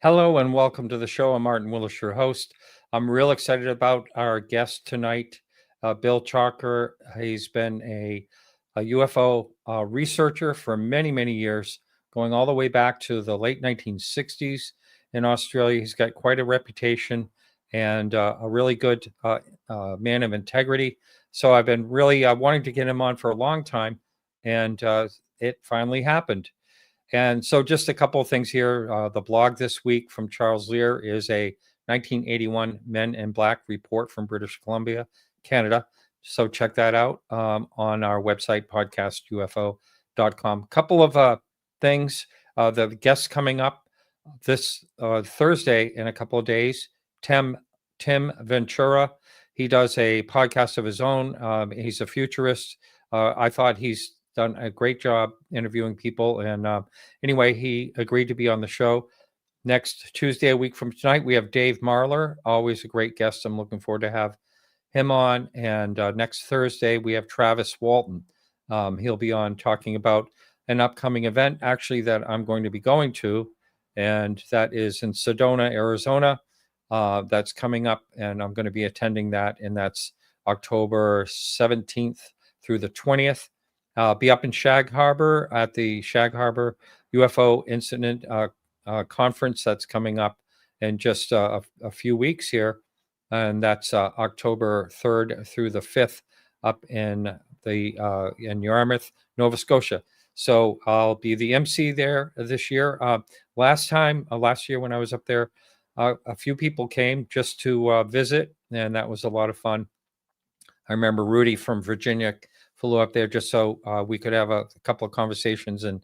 Hello and welcome to the show. I'm Martin Willis, your host. I'm real excited about our guest tonight, Bill Chalker. He's been a UFO researcher for many, many years, going all the way back to the late 1960s in Australia. He's got quite a reputation and a really good man of integrity. So I've been really wanting to get him on for a long time, and it finally happened. And so, just a couple of things here. The blog this week from Charles Lear is a 1981 Men in Black report from British Columbia, Canada. So, check that out on our website, podcastufo.com. Couple of things. The guests coming up this Thursday in a couple of days, Tim Ventura. He does a podcast of his own. He's a futurist. I thought he's done a great job interviewing people. And anyway, he agreed to be on the show. Next Tuesday, a week from tonight, we have Dave Marler, always a great guest. I'm looking forward to have him on. And next Thursday, we have Travis Walton. He'll be on talking about an upcoming event, actually, that I'm going to be going to. And that is in Sedona, Arizona. That's coming up, and I'm going to be attending that. And that's October 17th through the 20th. Be up in Shag Harbour at the Shag Harbour UFO Incident Conference that's coming up in just a few weeks here. And that's October 3rd through the 5th up in Yarmouth, Nova Scotia. So I'll be the MC there this year. Last year when I was up there, a few people came just to visit, and that was a lot of fun. I remember Rudy from Virginia flew up there just so we could have a couple of conversations. And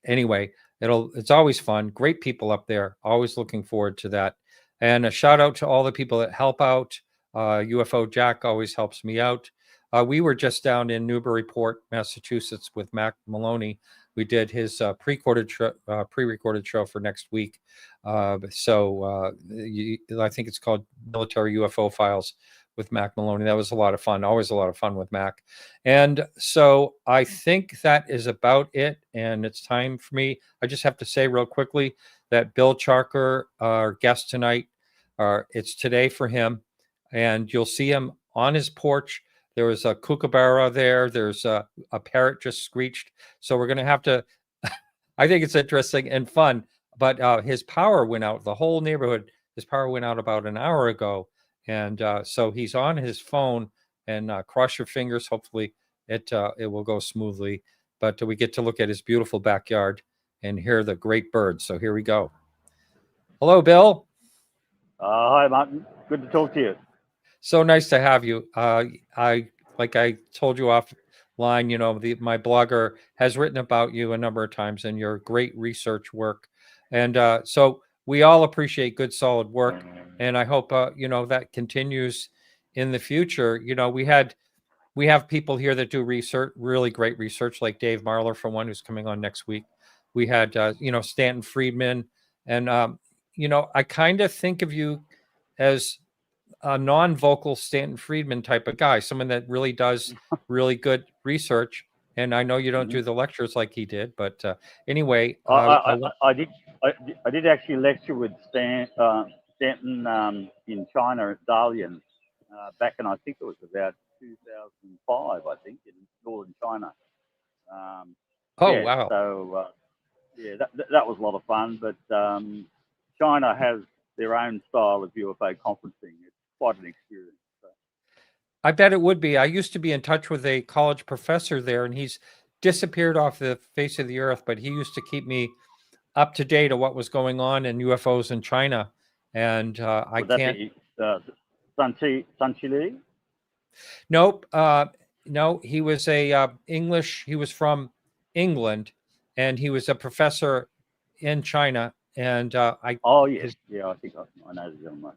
anyway, it's always fun. Great people up there. Always looking forward to that. And a shout out to all the people that help out. UFO Jack always helps me out. We were just down in Newburyport, Massachusetts with Mac Maloney. We did his pre-recorded show for next week. I think it's called Military UFO Files with Mac Maloney. That was a lot of fun. Always a lot of fun with Mac. And so I think that is about it. And it's time for me. I just have to say real quickly that Bill Chalker, our guest tonight, it's today for him. And you'll see him on his porch. There was a kookaburra there. There's a parrot just screeched. So we're going to have to, I think it's interesting and fun, but his power went out. The whole neighborhood, his power went out about an hour ago. And so he's on his phone, and cross your fingers. Hopefully it will go smoothly. But we get to look at his beautiful backyard and hear the great birds. So here we go. Hello, Bill. Hi, Martin. Good to talk to you. So nice to have you. Like I told you offline, my blogger has written about you a number of times and your great research work. And so we all appreciate good, solid work. And I hope, that continues in the future. We have people here that do research, really great research, like Dave Marler, for one, who's coming on next week. We had, Stanton Friedman. And, I kind of think of you as a non-vocal Stanton Friedman type of guy, someone that really does really good research. And I know you don't do the lectures like he did, but anyway, I did actually lecture with Stanton in China at Dalian back in, I think it was about 2005, I think, in northern China. Wow! So that was a lot of fun. But China has their own style of UFO conferencing. It's quite an experience. So. I bet it would be. I used to be in touch with a college professor there, and he's disappeared off the face of the earth, but he used to keep me up to date on what was going on in UFOs in China. And I can't. Sun Chi? Nope. No, he was English. He was from England, and he was a professor in China. And Oh yes, I think I know the gentleman.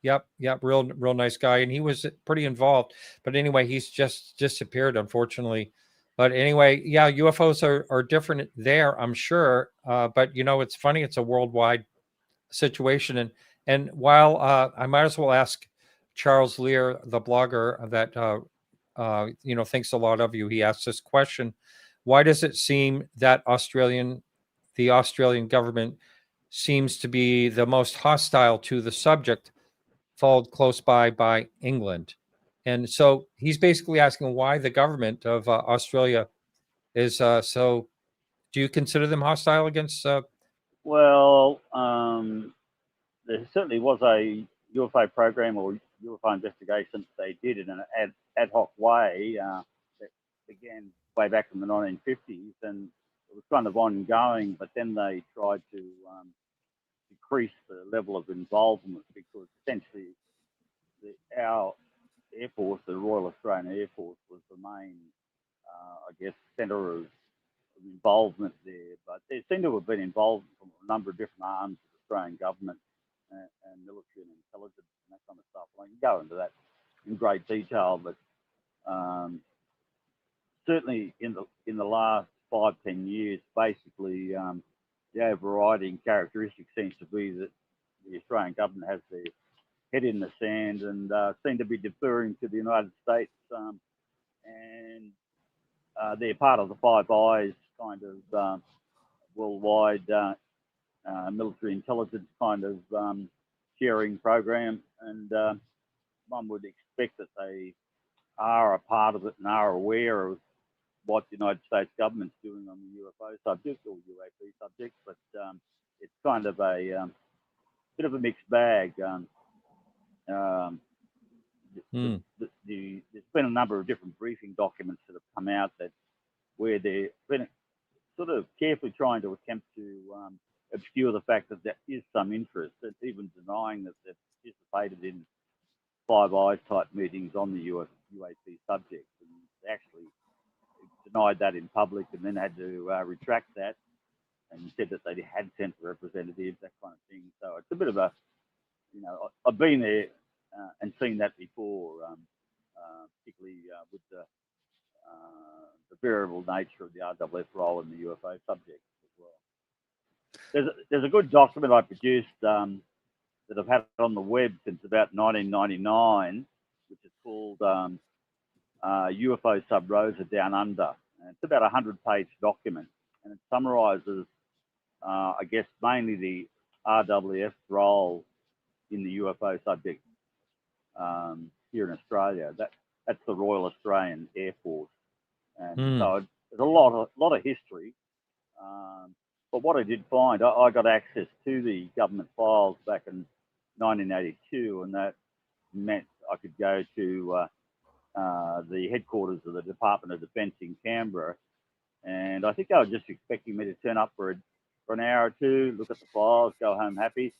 Yep, real nice guy, and he was pretty involved. But anyway, he's just disappeared, unfortunately. But anyway, yeah, UFOs are different there, I'm sure. But it's funny; it's a worldwide situation. And while I might as well ask Charles Lear, the blogger that thinks a lot of you, he asked this question: why does it seem that the Australian government seems to be the most hostile to the subject, followed close by England. And so he's basically asking why the government of Australia is so. Do you consider them hostile against? Well, there certainly was a UFO program or UFO investigation they did in an ad hoc way that began way back in the 1950s, and it was kind of ongoing. But then they tried to decrease the level of involvement because essentially our Air Force, the Royal Australian Air Force, was the main, I guess, centre of involvement there. But they seem to have been involved from a number of different arms of the Australian government and military and intelligence and that kind of stuff. I can go into that in great detail, but certainly in the last 5-10 years, basically the overriding characteristic seems to be that the Australian government has their head in the sand and seem to be deferring to the United States, and they're part of the Five Eyes kind of worldwide military intelligence kind of sharing program, and one would expect that they are a part of it and are aware of what the United States government's doing on the UFO subject or UAP subject, but it's kind of a bit of a mixed bag. There's been a number of different briefing documents that have come out that where they've been sort of carefully trying to attempt to obscure the fact that there is some interest, and even denying that they've participated in Five Eyes type meetings on the UAP subject, and they actually denied that in public and then had to retract that and said that they had sent representatives, that kind of thing. So it's a bit of a, I've been there and seen that before, particularly with the variable nature of the RAAF role in the UFO subject as well. There's a good document I produced that I've had on the web since about 1999, which is called UFO Sub Rosa Down Under. And it's about a 100-page document, and it summarises, I guess, mainly the RAAF's role in the UFO subject here in Australia. That's the Royal Australian Air Force, and so there's a lot of history. But what I did find, I got access to the government files back in 1982, and that meant I could go to the headquarters of the Department of Defence in Canberra, and I think they were just expecting me to turn up for an hour or two, look at the files, go home happy.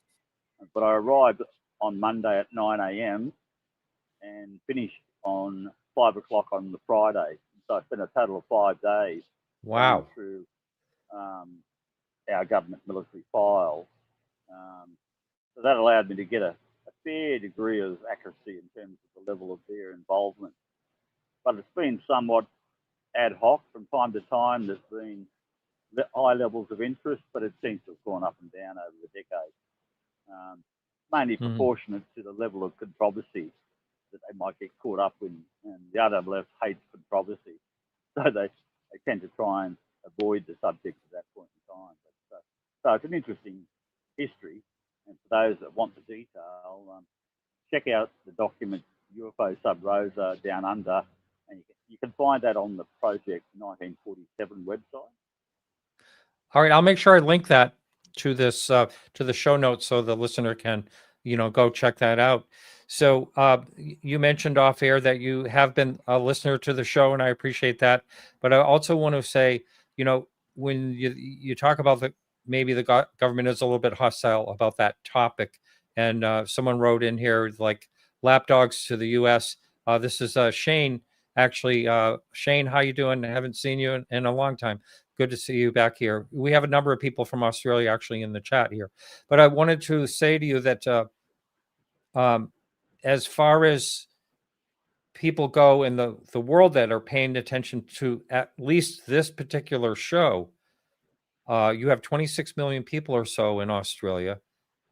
But I arrived on Monday at 9 a.m. and finished on 5 o'clock on the Friday. So I spent a total of 5 days Wow. through our government military files. So that allowed me to get a fair degree of accuracy in terms of the level of their involvement. But it's been somewhat ad hoc from time to time. There's been high levels of interest, but it seems to have gone up and down over the decades, mainly proportionate to the level of controversy that they might get caught up in. And the RAAF hates controversy, so they tend to try and avoid the subject at that point in time. But, so it's an interesting history, and for those that want the detail, check out the document UFO Sub Rosa Down Under, and you can find that on the Project 1947 website. All right, I'll make sure I link that to this to the show notes so the listener can, go check that out. So you mentioned off air that you have been a listener to the show, and I appreciate that. But I also want to say, when you talk about maybe the government is a little bit hostile about that topic, and someone wrote in here like lapdogs to the U.S. This is Shane. Actually, Shane, how you doing? I haven't seen you in a long time. Good to see you back here. We have a number of people from Australia actually in the chat here. But I wanted to say to you that as far as people go in the world that are paying attention to at least this particular show, you have 26 million people or so in Australia,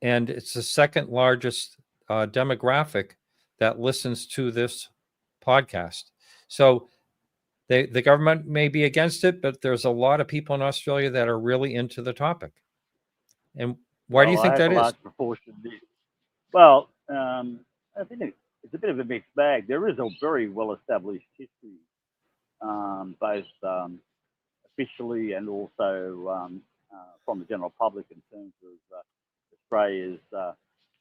and it's the second largest demographic that listens to this podcast. So the government may be against it, but there's a lot of people in Australia that are really into the topic. And Why do you think I have that a is? large proportion. Well, I think it's a bit of a mixed bag. There is a very well-established history, both officially and also from the general public in terms of Australia's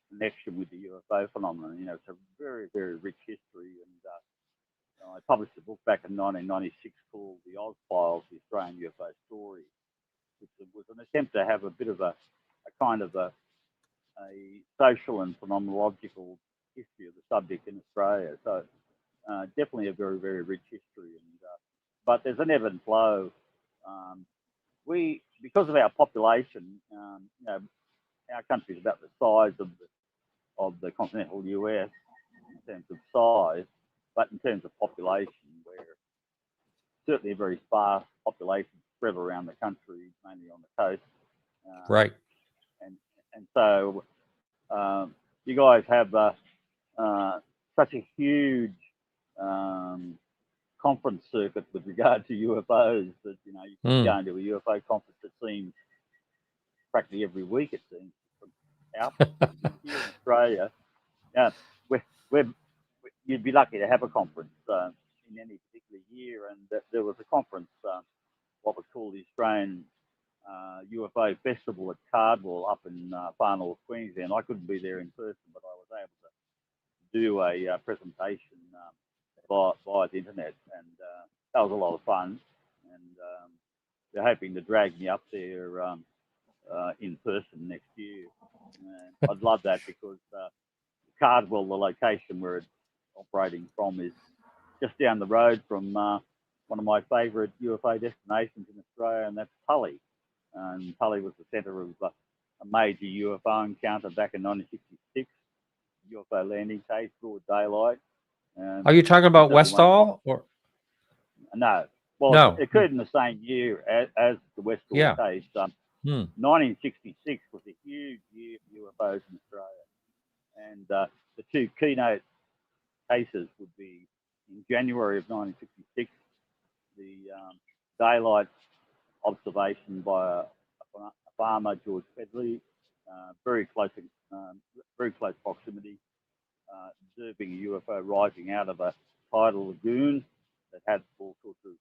connection with the UFO phenomenon. You know, it's a very, very rich history. And I published a book back in 1996 called The Oz Files, The Australian UFO Story, which was an attempt to have a bit of a kind of a social and phenomenological history of the subject in Australia. So definitely a very, very rich history. But there's an ebb and flow. Because of our population, you know, our country is about the size of the continental US in terms of size, but in terms of population, we're certainly a very sparse population spread around the country, mainly on the coast. Right. And so you guys have such a huge conference circuit with regard to UFOs that, you know, you can go into a UFO conference that seems practically every week, it seems, from out here in Australia. You'd be lucky to have a conference in any particular year. And there was a conference, what was called the Australian UFO Festival at Cardwell up in far north Queensland. I couldn't be there in person, but I was able to do a presentation via the internet, and that was a lot of fun. And they're hoping to drag me up there in person next year. And I'd love that because Cardwell, the location where it's operating from, is just down the road from one of my favourite UFO destinations in Australia, and that's Tully. And Tully was the centre of a major UFO encounter back in 1966, UFO landing case, broad daylight. Are you talking about Westall? Or no? Well, no. It occurred in the same year as the Westall case. 1966 was a huge year for UFOs in Australia, and the two keynote cases would be in January of 1966, the daylight observation by a farmer, George Pedley, very close proximity, observing a UFO rising out of a tidal lagoon that had all sorts of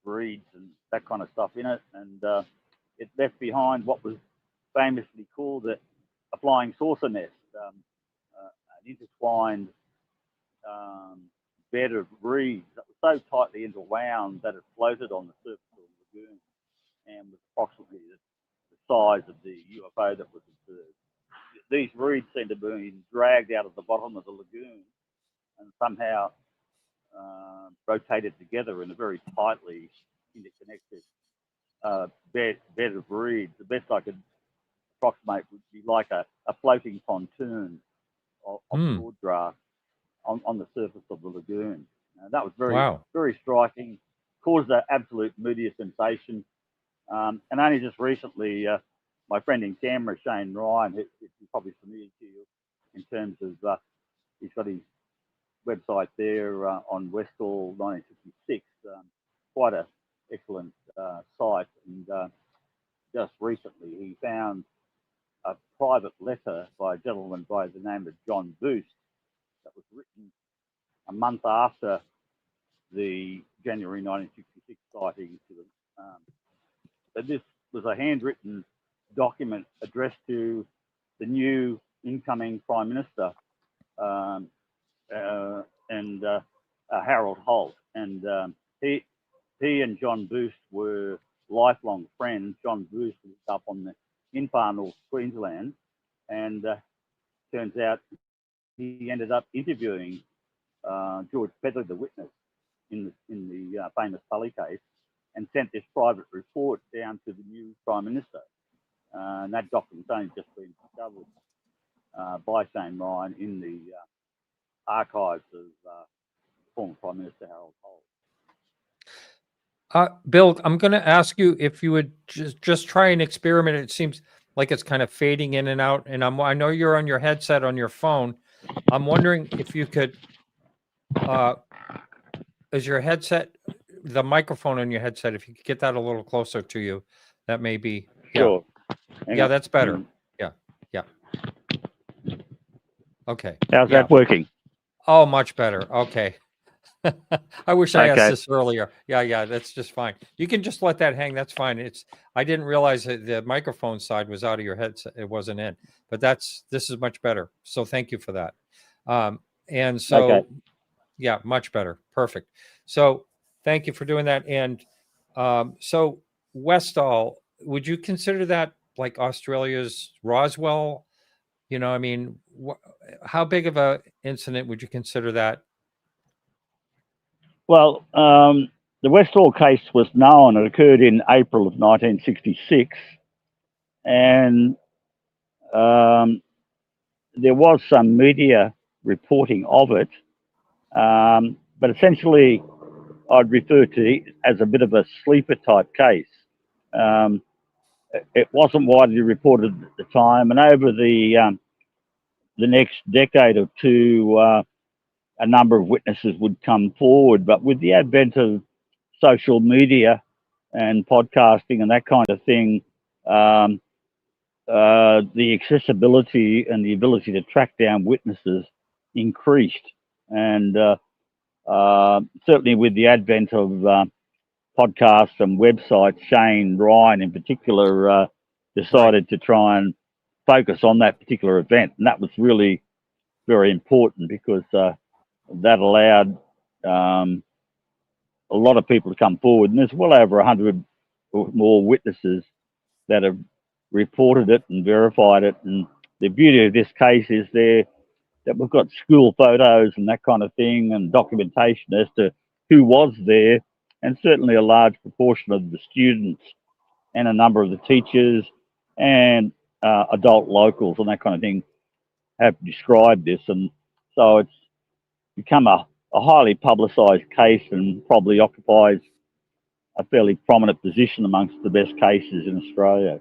reeds and that kind of stuff in it. And it left behind what was famously called a flying saucer nest, an intertwined bed of reeds that was so tightly interwound that it floated on the surface of the lagoon and was approximately the size of the UFO that was observed. These reeds seemed to be being dragged out of the bottom of the lagoon and somehow rotated together in a very tightly interconnected bed of reeds. The best I could approximate would be like a floating pontoon of broad draft on the surface of the lagoon. That was very striking, caused an absolute media sensation. And only just recently, my friend in Canberra, Shane Ryan, who's probably familiar to you in terms of, he's got his website there on Westall 1966, quite an excellent site. And just recently, he found a private letter by a gentleman by the name of John Boost that was written a month after the January 1966 sightings. This was a handwritten document addressed to the new incoming Prime Minister and Harold Holt. And he and John Boost were lifelong friends. John Boost was up in far north Queensland, and turns out he ended up interviewing George Pedley, the witness in the famous Tully case, and sent this private report down to the new Prime Minister. And that document's only just been discovered by Shane Ryan in the archives of former Prime Minister Harold Holt. Bill, I'm going to ask you if you would just try an experiment. It seems like it's kind of fading in and out. And I know you're on your headset on your phone. I'm wondering if you could, is your headset, the microphone on your headset, if you could get that a little closer to you, that may be. Sure. Hang Yeah, on. that's better. Yeah. Yeah. Okay. How's Yeah. that working? Oh, much better. Okay. I wish I asked Okay. this earlier. Yeah, that's just fine. You can just let that hang. That's fine. I didn't realize that the microphone side was out of your headset. It wasn't in, but this is much better. So thank you for that. And so, Okay. yeah, much better. Perfect. So thank you for doing that. And so Westall, would you consider that like Australia's Roswell? I mean, how big of a incident would you consider that? Well, the Westall case was known. It occurred in April of 1966, and there was some media reporting of it. But essentially, I'd refer to it as a bit of a sleeper type case. Um, it wasn't widely reported at the time, and over the next decade or two, a number of witnesses would come forward. But with the advent of social media and podcasting and that kind of thing, the accessibility and the ability to track down witnesses increased. And certainly with the advent of podcasts and websites, Shane Ryan in particular decided to try and focus on that particular event. And that was really very important because that allowed a lot of people to come forward. And there's well over 100 or more witnesses that have reported it and verified it. And the beauty of this case is that we've got school photos and that kind of thing and documentation as to who was there. And certainly a large proportion of the students and a number of the teachers and adult locals and that kind of thing have described this. And so it's become a highly publicised case and probably occupies a fairly prominent position amongst the best cases in Australia.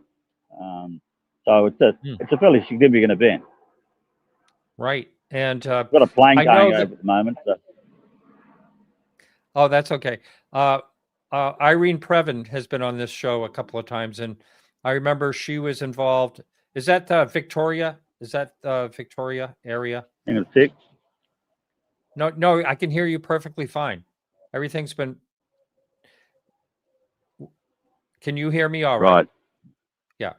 So it's a fairly significant event. Right. And We've got a plane I going know over that. at the moment. So. Oh, that's okay. Irene Previn has been on this show a couple of times, and I remember she was involved. Is that Victoria? Is that Victoria area? Hang on a sec. No, I can hear you perfectly fine. Everything's been. Can you hear me all right? Right. Yeah.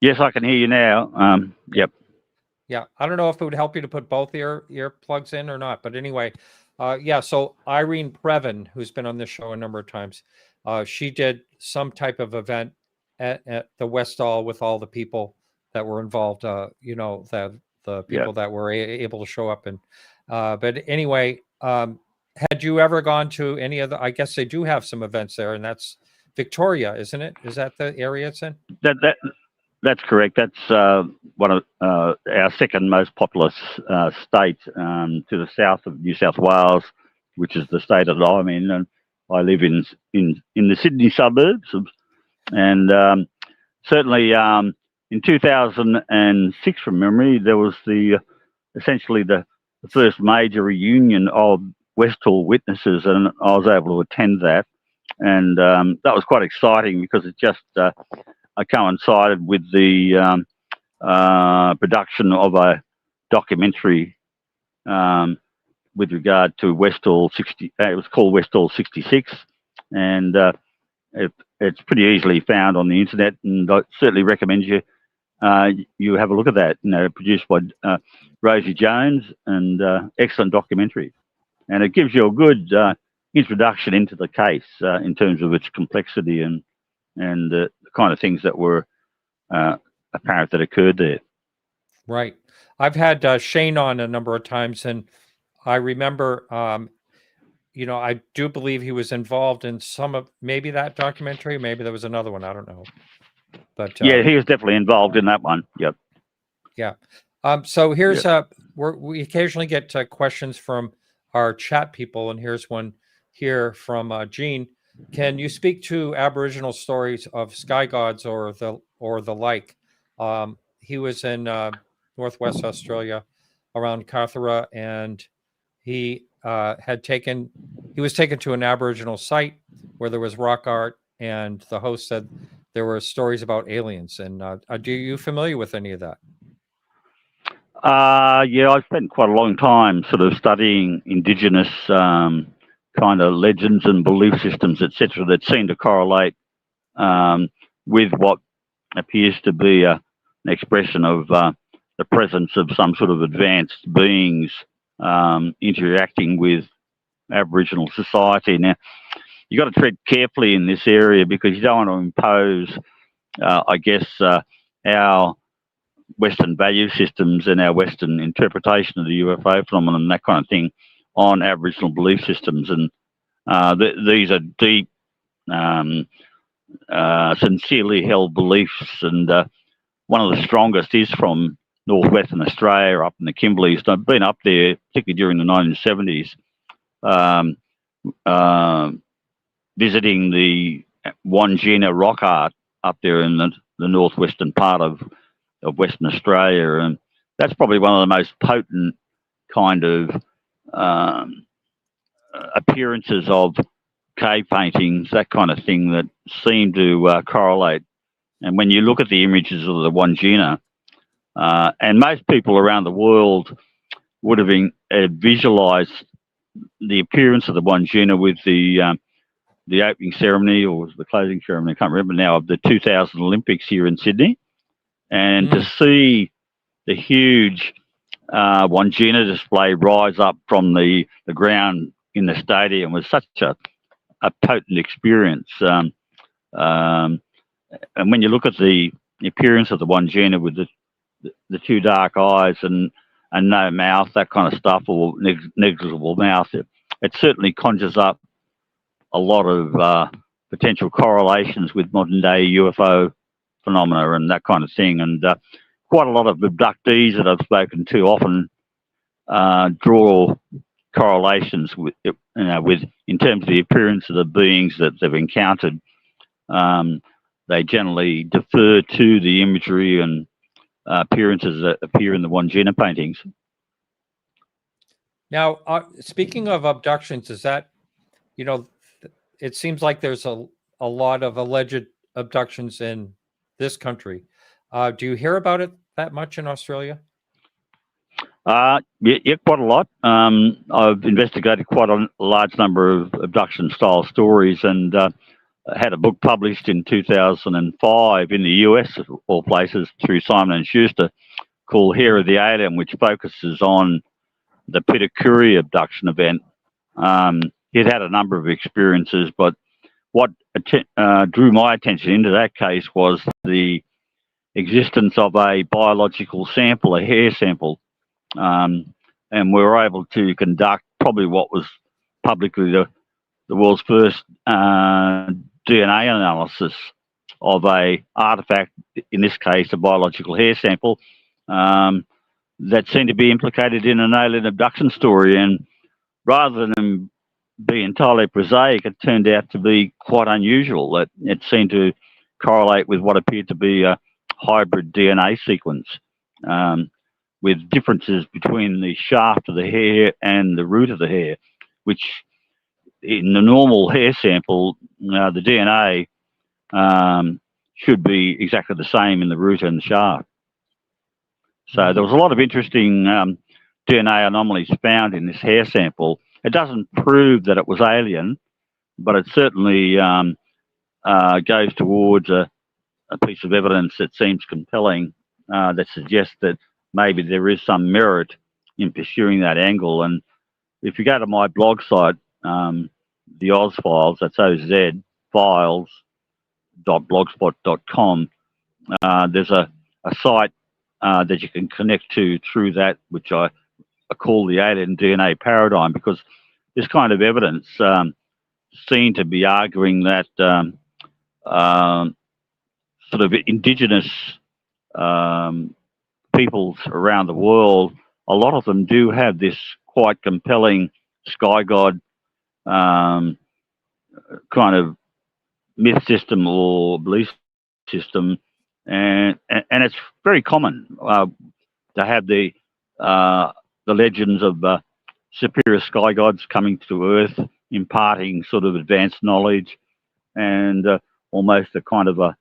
Yes, I can hear you now. Yep. Yeah. I don't know if it would help you to put both ear plugs in or not, but anyway, yeah. So Irene Previn, who's been on this show a number of times, she did some type of event at the Westall with all the people that were involved. The people that were able to show up and. But anyway, had you ever gone to any of the? I guess they do have some events there, and that's Victoria, isn't it? Is that the area it's in? That's correct. That's one of our second most populous state to the south of New South Wales, which is the state that I'm in. And I live in the Sydney suburbs, and certainly in 2006, from memory, there was essentially the first major reunion of Westall witnesses, and I was able to attend that, and that was quite exciting because it just coincided with the production of a documentary with regard to Westall 60. It was called Westall 66, and it's pretty easily found on the internet, and I certainly recommend you have a look at that. Produced by Rosie Jones, and excellent documentary, and it gives you a good introduction into the case in terms of its complexity and the kind of things that were apparent that occurred there. Right. I've had Shane on a number of times, and I remember, I do believe he was involved in some of maybe that documentary. Maybe there was another one. I don't know. But yeah, he was definitely involved in that one. Yep. Yeah. So here's we occasionally get questions from our chat people, and here's one here from Gene. Can you speak to Aboriginal stories of sky gods or the like? He was in Northwest Australia around Carthera, and he was taken to an Aboriginal site where there was rock art, and the host said there were stories about aliens. And are you familiar with any of that? Yeah, I've spent quite a long time sort of studying indigenous kind of legends and belief systems, etc., that seem to correlate with what appears to be an expression of the presence of some sort of advanced beings interacting with Aboriginal society. Now, you've got to tread carefully in this area because you don't want to impose, I guess, our Western value systems and our Western interpretation of the UFO phenomenon, that kind of thing, on Aboriginal belief systems. And these are deep, sincerely held beliefs. And one of the strongest is from northwestern Australia, up in the Kimberleys. I've been up there, particularly during the 1970s, visiting the Wandjina rock art up there in the northwestern part of Western Australia, and that's probably one of the most potent kind of appearances of cave paintings, that kind of thing, that seem to correlate. And when you look at the images of the Wandjina, and most people around the world would have visualized the appearance of the Wandjina with the opening ceremony, or was the closing ceremony, I can't remember now, of the 2000 Olympics here in Sydney. And to see the huge Wandjina display rise up from the ground in the stadium was such a potent experience. And when you look at the appearance of the Wandjina with the two dark eyes and no mouth, that kind of stuff, or negligible mouth, it certainly conjures up a lot of potential correlations with modern day UFO phenomena and that kind of thing. And quite a lot of abductees that I've spoken to often draw correlations with in terms of the appearance of the beings that they've encountered. They generally defer to the imagery and appearances that appear in the Wandjina paintings. Now, speaking of abductions, is that, it seems like there's a lot of alleged abductions in this country. Do you hear about it that much in Australia? Yeah, quite a lot. I've investigated quite a large number of abduction style stories, and had a book published in 2005 in the US, of all places, through Simon & Schuster, called Hair of the Alien, which focuses on the Peter Khoury abduction event. He'd had a number of experiences, but what drew my attention into that case was the existence of a biological sample, a hair sample. And we were able to conduct probably what was publicly the world's first DNA analysis of a artifact, in this case a biological hair sample, that seemed to be implicated in an alien abduction story. And rather than be entirely prosaic, it turned out to be quite unusual. That it seemed to correlate with what appeared to be a hybrid DNA sequence, with differences between the shaft of the hair and the root of the hair, which in the normal hair sample, the DNA should be exactly the same in the root and the shaft. So there was a lot of interesting DNA anomalies found in this hair sample. It doesn't prove that it was alien, but it certainly goes towards a piece of evidence that seems compelling, that suggests that maybe there is some merit in pursuing that angle. And if you go to my blog site, the Oz Files, that's OZ files.blogspot.com, there's a site that you can connect to through that, which I call the alien DNA paradigm, because this kind of evidence seemed to be arguing that sort of indigenous peoples around the world, a lot of them do have this quite compelling sky god kind of myth system or belief system, and it's very common to have the legends of superior sky gods coming to Earth, imparting sort of advanced knowledge, and almost a kind of a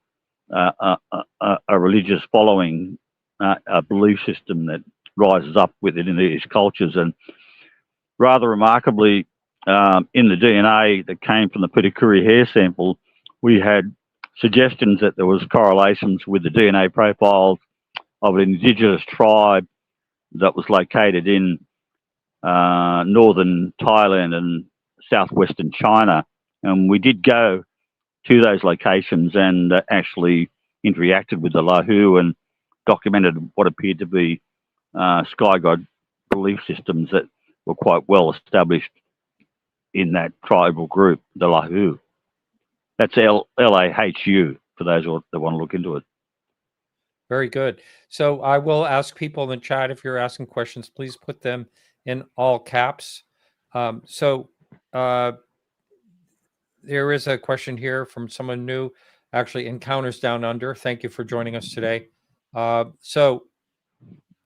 a religious following, a belief system that rises up within these cultures. And rather remarkably, in the DNA that came from the Peter Khoury hair sample, we had suggestions that there was correlations with the DNA profiles of an indigenous tribe that was located in northern Thailand and southwestern China. And we did go to those locations and actually interacted with the Lahu and documented what appeared to be sky god belief systems that were quite well established in that tribal group, the Lahu. That's Lahu for those that want to look into it. Very good. So I will ask people in the chat, if you're asking questions, please put them in all caps. There is a question here from someone new, actually, Encounters Down Under. Thank you for joining us today. So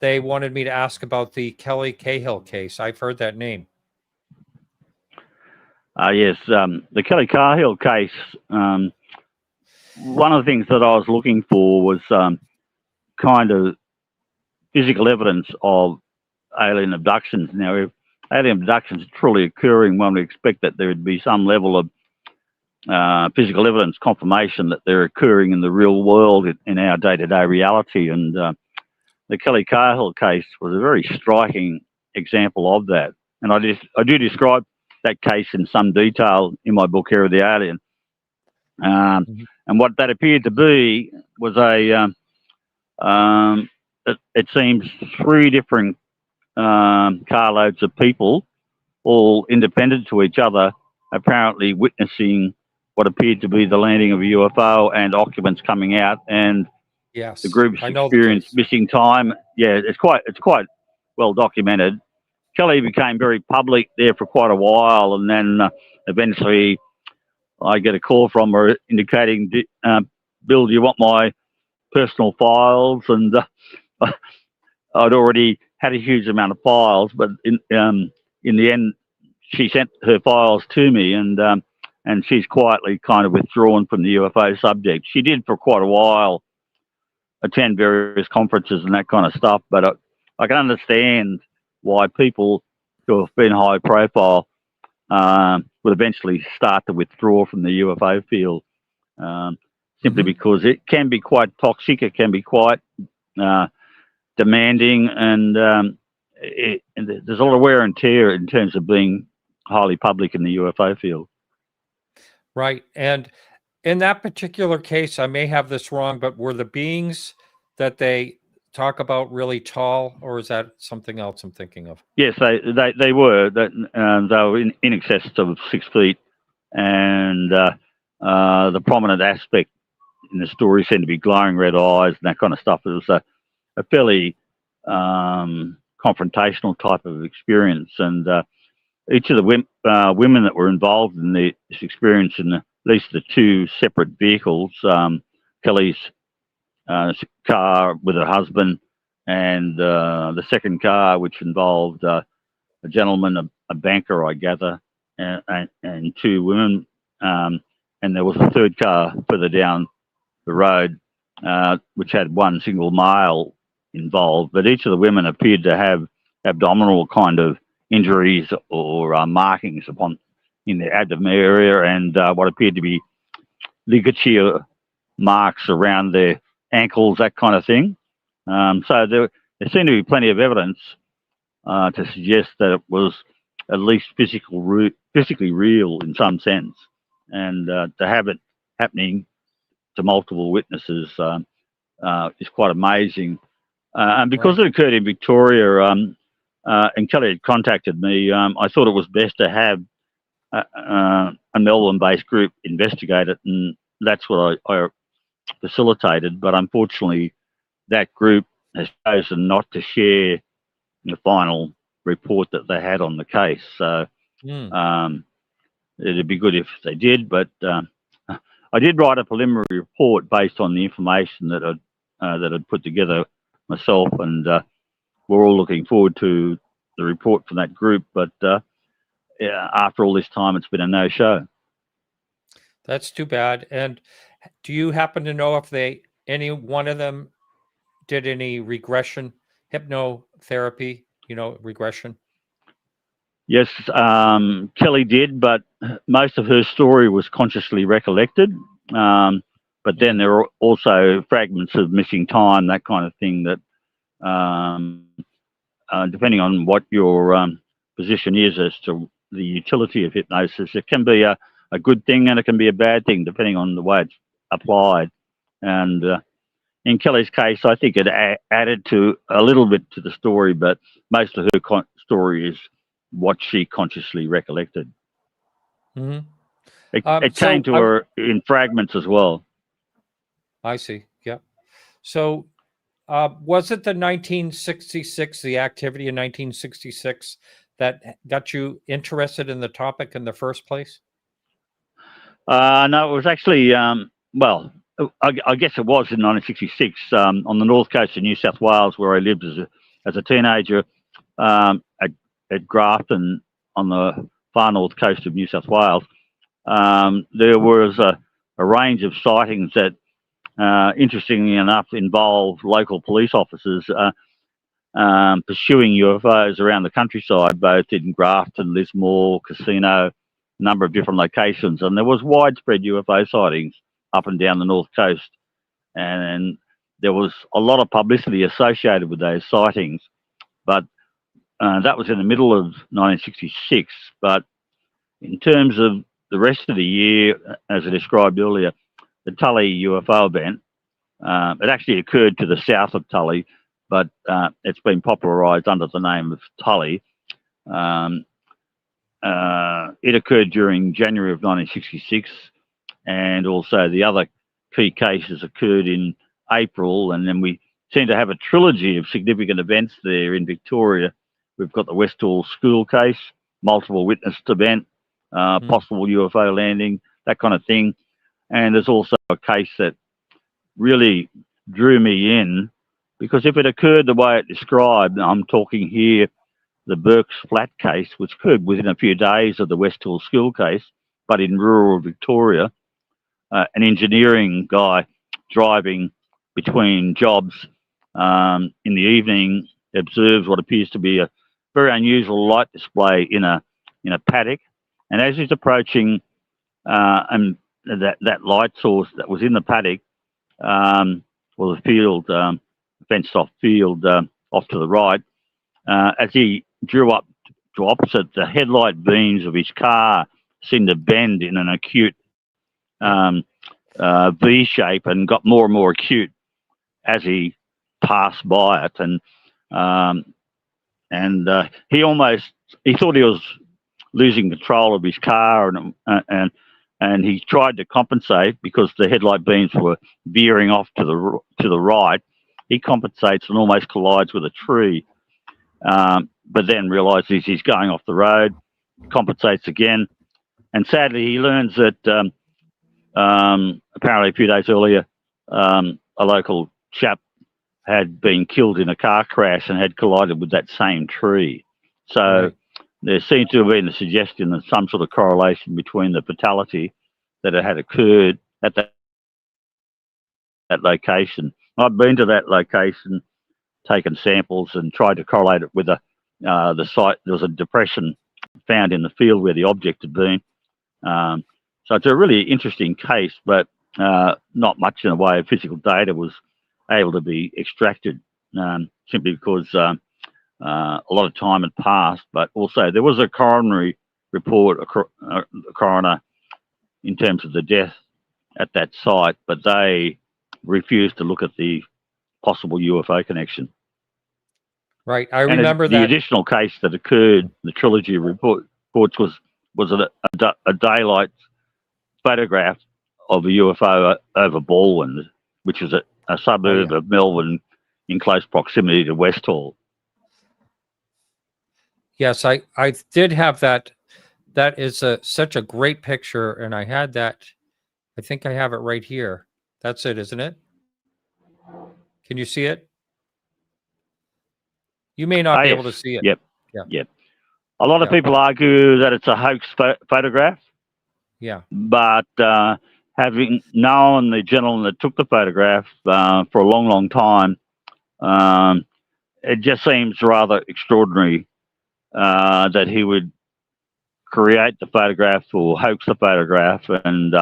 they wanted me to ask about the Kelly Cahill case. I've heard that name. Yes, the Kelly Cahill case, one of the things that I was looking for was kind of physical evidence of alien abductions. Now, if alien abductions are truly occurring, one would expect that there would be some level of physical evidence confirmation that they're occurring in the real world in our day-to-day reality. And the Kelly Cahill case was a very striking example of that. And I do describe that case in some detail in my book, Hair of the Alien. And what that appeared to be was it seems 3 different carloads of people, all independent to each other, apparently witnessing what appeared to be the landing of a UFO and occupants coming out, and yes, the groups experienced missing time. Yeah, it's quite well documented. Kelly became very public there for quite a while, and then eventually I get a call from her indicating, Bill, do you want my personal files? And I'd already had a huge amount of files, but in the end, she sent her files to me, and she's quietly kind of withdrawn from the UFO subject. She did for quite a while attend various conferences and that kind of stuff, but I can understand why people who have been high profile would eventually start to withdraw from the UFO field, simply because it can be quite toxic, it can be quite demanding, and there's a lot of wear and tear in terms of being highly public in the UFO field. Right. And in that particular case, I may have this wrong, but were the beings that they talk about really tall, or is that something else I'm thinking of? Yes, they were. They were in excess of 6 feet, and the prominent aspect in the story seemed to be glowing red eyes and that kind of stuff. It was a fairly confrontational type of experience, and each of the women that were involved in this experience, in at least the 2 separate vehicles, Kelly's car with her husband, and the second car, which involved a gentleman, a banker, I gather, and 2 women, and there was a third car further down the road, which had 1 single male involved. But each of the women appeared to have abdominal kind of injuries or markings in the abdomen area, and what appeared to be ligature marks around their ankles, that kind of thing. So there seemed to be plenty of evidence to suggest that it was at least physically real in some sense, and to have it happening to multiple witnesses is quite amazing. And because it occurred in Victoria, and Kelly had contacted me, I thought it was best to have a Melbourne-based group investigate it, and that's what I facilitated. But unfortunately, that group has chosen not to share the final report that they had on the case. So it'd be good if they did, but I did write a preliminary report based on the information that I'd put together myself, and we're all looking forward to the report from that group. But after all this time, it's been a no-show. That's too bad. And Do you happen to know if any one of them did any regression, hypnotherapy, regression? Yes, Kelly did, but most of her story was consciously recollected. But then there are also fragments of missing time, that kind of thing, that depending on what your position is as to the utility of hypnosis, it can be a good thing and it can be a bad thing, depending on the way it's applied. And in Kelly's case, I think it added to a little bit to the story, but most of her story is what she consciously recollected. Mm-hmm. It came to her in fragments as well. I see. Yeah. So was it the 1966, the activity in 1966, that got you interested in the topic in the first place? No, it was actually, well, I guess it was in 1966 on the north coast of New South Wales, where I lived as a teenager, at Grafton on the far north coast of New South Wales. There was a range of sightings that, interestingly enough, involved local police officers pursuing UFOs around the countryside, both in Grafton, Lismore, Casino, a number of different locations. And there was widespread UFO sightings up and down the north coast. And there was a lot of publicity associated with those sightings. But that was in the middle of 1966. But in terms of the rest of the year, as I described earlier, the Tully UFO event, it actually occurred to the south of Tully, but it's been popularised under the name of Tully. It occurred during January of 1966, and also the other key cases occurred in April, and then we seem to have a trilogy of significant events there in Victoria. We've got the Westall school case, multiple witnessed event, possible UFO landing, that kind of thing. And there's also a case that really drew me in, because if it occurred the way it described, I'm talking here the Burkes Flat case, which occurred within a few days of the Westall school case, but in rural Victoria, an engineering guy driving between jobs in the evening observes what appears to be a very unusual light display in a paddock, and as he's approaching and that light source that was in the paddock, or the field, fenced off field off to the right, as he drew up to opposite, the headlight beams of his car seemed to bend in an acute V shape and got more and more acute as he passed by it. And he thought he was losing control of his car, and he tried to compensate because the headlight beams were veering off to the right. He compensates and almost collides with a tree, but then realises he's going off the road, compensates again, and sadly he learns that apparently a few days earlier a local chap had been killed in a car crash and had collided with that same tree. So there seemed to have been a suggestion of some sort of correlation between the fatality that had occurred at that location. I've been to that location, taken samples, and tried to correlate it with the site. There was a depression found in the field where the object had been. So it's a really interesting case, but not much in the way of physical data was able to be extracted, simply because a lot of time had passed. But also there was a coronary report, a coroner, in terms of the death at that site, but they refused to look at the possible UFO connection. Right, I remember the additional case that occurred, the trilogy of reports, was a daylight photograph of a UFO over Balwyn, which is a suburb of Melbourne in close proximity to Westall. Yes, I did have that. That is such a great picture, and I had that. I think I have it right here. That's it, isn't it? Can you see it? You may not be able to see it. Yep. A lot of people argue that it's a hoax photograph. Yeah. But having known the gentleman that took the photograph for a long, long time, it just seems rather extraordinary that he would create the photograph or hoax the photograph and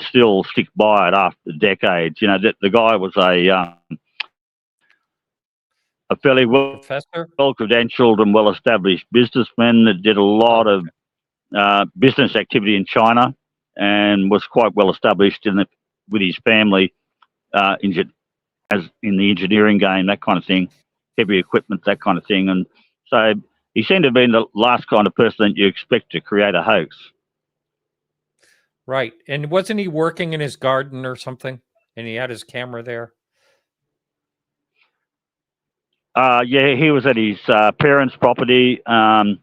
still stick by it after decades. You know, the guy was a fairly Professor? well-credentialed and well-established businessman that did a lot of business activity in China and was quite well-established with his family as in the engineering game, that kind of thing, heavy equipment, that kind of thing. And so he seemed to have been the last kind of person that you expect to create a hoax. Right. And wasn't he working in his garden or something? And he had his camera there? Yeah, he was at his parents' property. He'd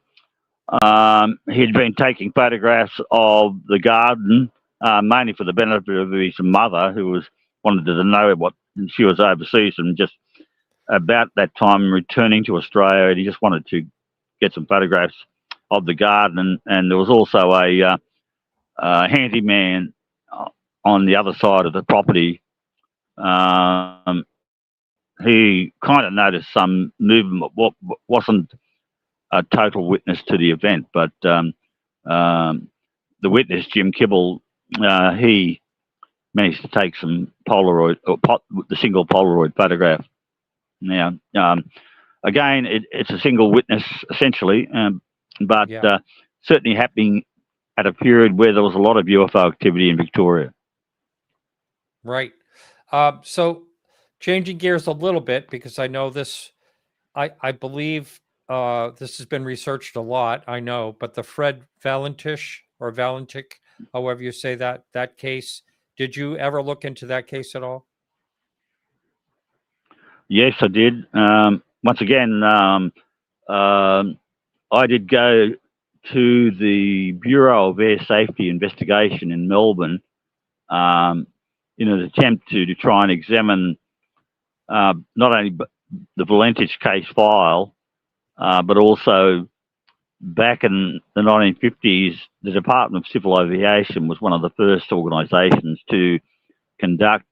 been taking photographs of the garden, mainly for the benefit of his mother, who wanted to know what she was overseas, and just about that time returning to Australia, and he just wanted to get some photographs of the garden. And there was also a handyman on the other side of the property. He kind of noticed some movement. What wasn't a total witness to the event, but the witness, Jim Kibble, he managed to take some Polaroid, the single Polaroid photograph. Now, again, it's a single witness essentially, but certainly happening at a period where there was a lot of UFO activity in Victoria. Right. So changing gears a little bit, because I know this, I believe this has been researched a lot, I know, but the Fred Valentich or Valentich, however you say that case, did you ever look into that case at all? Yes, I did. Once again, I did go to the Bureau of Air Safety Investigation in Melbourne in an attempt to try and examine not only the Valentich case file, but also back in the 1950s, the Department of Civil Aviation was one of the first organisations to conduct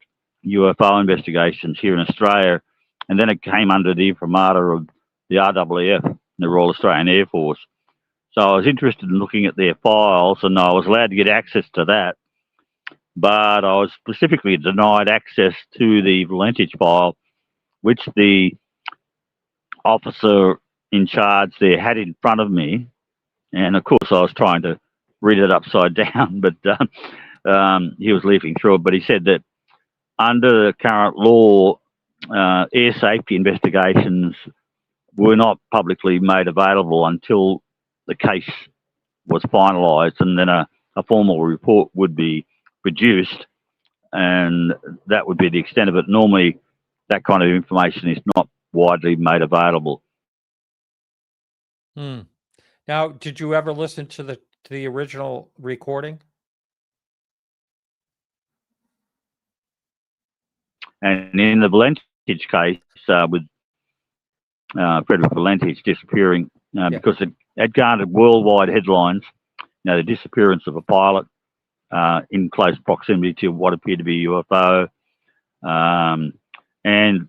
UFO investigations here in Australia, and then it came under the imprimatur of the RAAF, the Royal Australian Air Force. So I was interested in looking at their files, and I was allowed to get access to that, but I was specifically denied access to the Valentich file, which the officer in charge there had in front of me. And of course, I was trying to read it upside down, but he was leafing through it. But he said that under the current law, air safety investigations were not publicly made available until the case was finalised, and then a formal report would be produced, and that would be the extent of it. Normally, that kind of information is not widely made available. Now, did you ever listen to the original recording? And in the Valentich case, with Frederick Valentich disappearing, because it had garnered worldwide headlines, you know, the disappearance of a pilot in close proximity to what appeared to be a UFO, and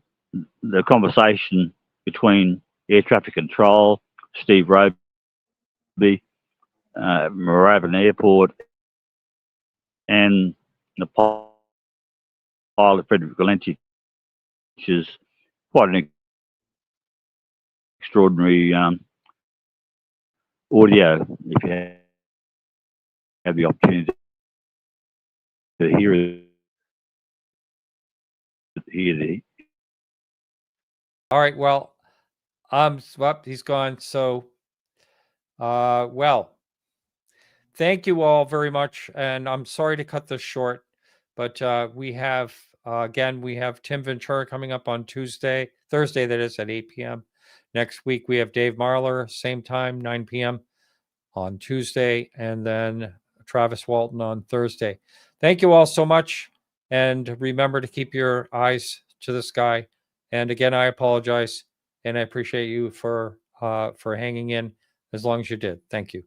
the conversation between air traffic control, Steve Roby, Moorabbin Airport, and the pilot Frederick Valentich, which is quite an extraordinary audio if you have the opportunity to hear it. All right. Well, he's gone. So, well, thank you all very much. And I'm sorry to cut this short, but we have, again, we have Tim Ventura coming up on Thursday, that is, at 8 p.m. Next week, we have Dave Marler, same time, 9 p.m. on Tuesday, and then Travis Walton on Thursday. Thank you all so much. And remember to keep your eyes to the sky. And again, I apologize, and I appreciate you for hanging in as long as you did. Thank you.